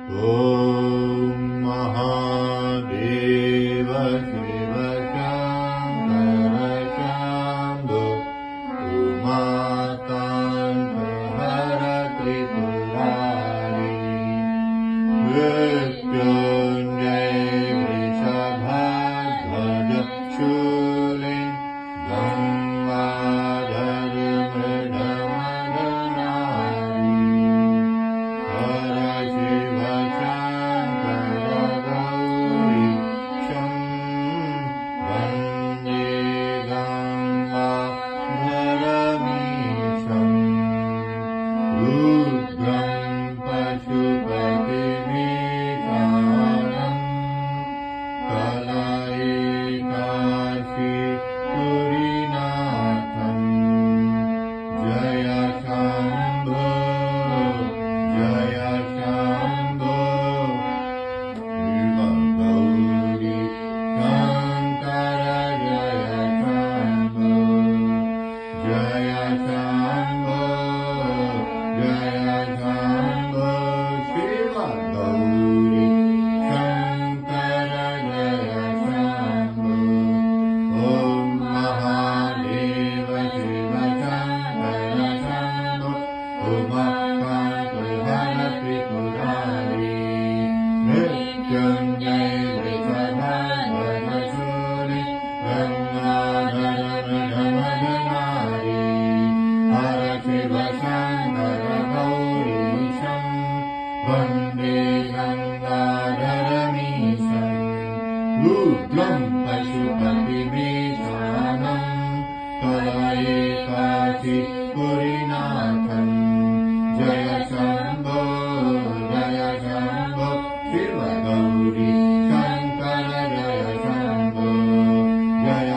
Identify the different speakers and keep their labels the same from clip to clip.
Speaker 1: ॐ महादेव शिव शङ्कर शम्भो उमाकान्त हर त्रिपुरारी मृत्युञ्जय वृषभध्वज शूलिं गङ्गाधर मृडमदनारी हर शिव शङ्कर गौरीशं वन्दे गङ्गाधरमीशम् रुद्रं पशुपतिमेकानं कलयिकाशिपुरीनाथं जय शम्भो जय शम्भो शिव गौरी शङ्कर जय शम्भो जय शम्भो जय शम्भो शिव गौरी शङ्कर जय शम्भो ॐ महादेव शिव शङ्कर शम्भो उमाकान्त हर त्रिपुरारी मृत्युञ्जय वृषभध्वज शूलिं गङ्गाधर मृडमदनारी हर शिव शङ्कर गौरीशं वन्दे गङ्गाधरमीशम् रुद्रं पशुपतिमेकानं कलयिकाशिपुरीनाथं जय शम्भो शिव गौरी शङ्कर जय शम्भो जय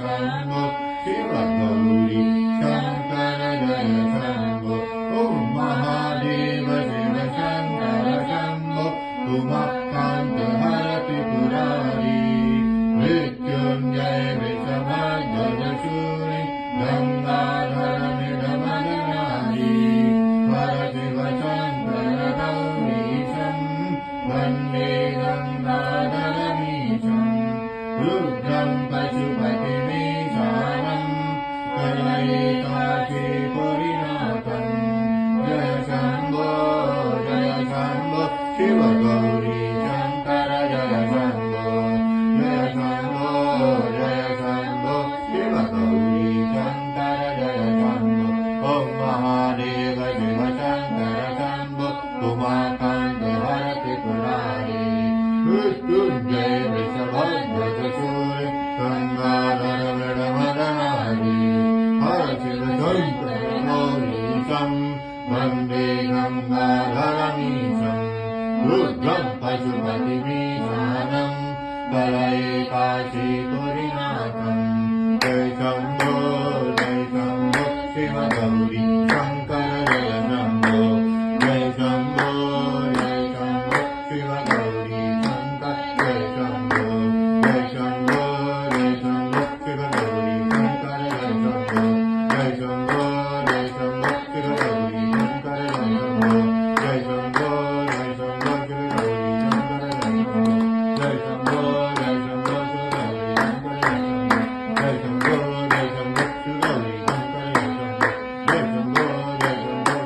Speaker 1: शम्भो शिव गौरी शङ्कर जय शम्भो ॐ महादेव शिव शङ्कर शम्भो उमाकान्त हर त्रिपुरारी मृत्युञ्जय वृषभध्वज शूलिं गङ्गाधर मृडमदनारी हर शिव शङ्कर गौरीशं वन्दे गङ्गाधरमीशम् रुद्रं पशुपतिमेकानं कलयिकाशिपुरीनाथं जय शम्भो शिव गौरी शङ्कर जय शम्भो शिव गौरी शङ्कर जय शम्भो ॐ महादेव शिव शङ्कर शम्भो उमाकान्त हर त्रिपुरारी मृत्युञ्जय वृषभध्वज शूलिं गङ्गाधर मृडमदनारी हर शिव शङ्कर गौरीशं वन्दे गङ्गाधरमीशम् रुद्रं पशुपतिमेकानं कलयिकाशिपुरीनाथं जय शम्भो शिव गौरी शङ्कर जय शम्भो जय शम्भो शिव गौरी शङ्कर जय शम्भो जय शम्भो शिव गौरी शङ्कर जय शम्भो जय शम्भो शिव गौरी शङ्कर जय शम्भो जय शम्भो